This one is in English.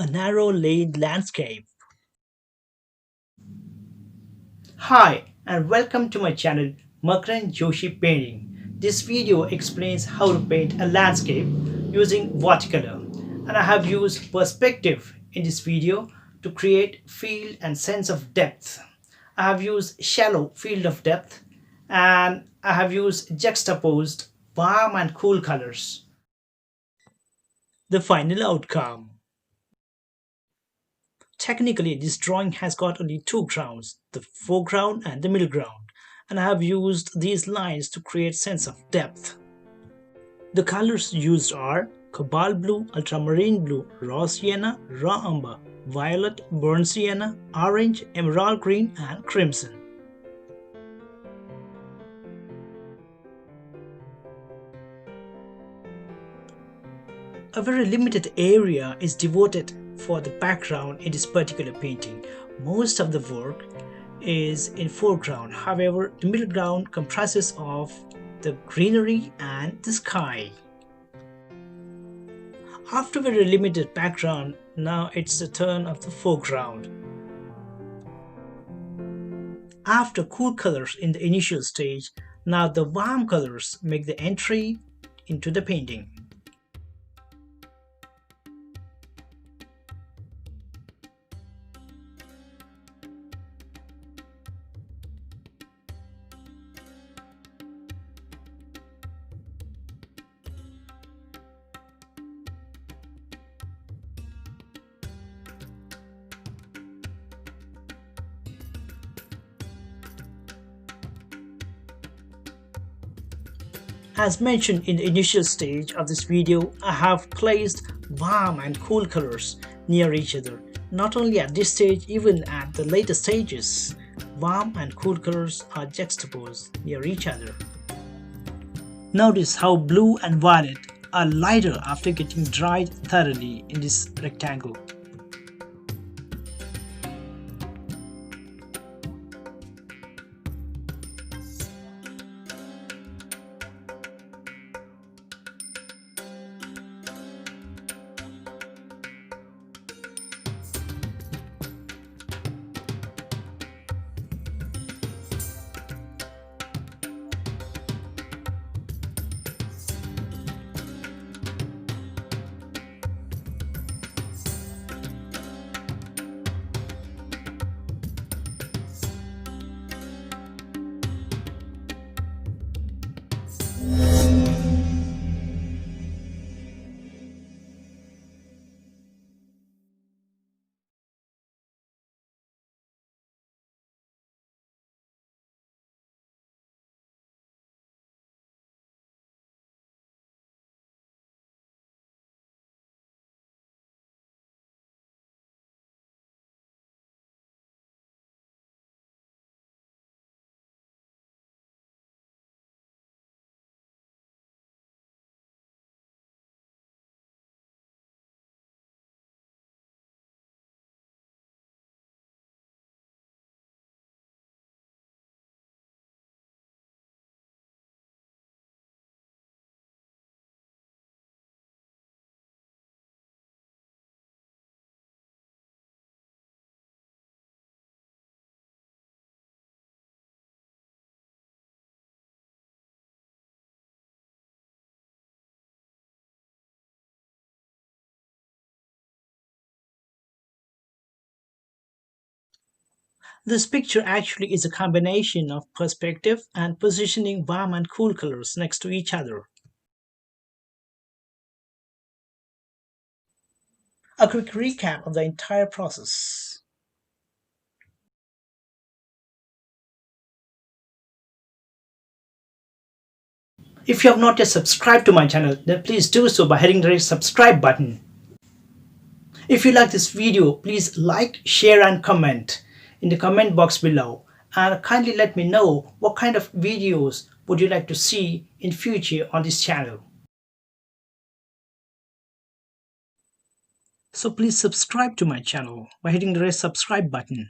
A narrow lane landscape. Hi and welcome to my channel Makarand Joshi Painting. This video explains how to paint a landscape using watercolor, and I have used perspective in this video to create feel and sense of depth. I have used shallow field of depth, and I have used juxtaposed warm and cool colors. The final outcome. Technically, this drawing has got only two grounds, the foreground and the middle ground, and I have used these lines to create sense of depth. The colors used are cobalt blue, ultramarine blue, raw sienna, raw umber, violet, burnt sienna, orange, emerald green, and crimson. A very limited area is devoted for the background in this particular painting. Most of the work is in foreground. However, the middle ground comprises of the greenery and the sky. After very limited background, now it's the turn of the foreground. After cool colors in the initial stage, now the warm colors make the entry into the painting. As mentioned in the initial stage of this video, I have placed warm and cool colors near each other. Not only at this stage, even at the later stages, warm and cool colors are juxtaposed near each other. Notice how blue and violet are lighter after getting dried thoroughly in this rectangle. This picture actually is a combination of perspective and positioning warm and cool colors next to each other. A quick recap of the entire process. If you have not yet subscribed to my channel, then please do so by hitting the red subscribe button. If you like this video, please like, share and comment in the comment box below, and kindly let me know what kind of videos would you like to see in future on this channel. So please subscribe to my channel by hitting the red subscribe button.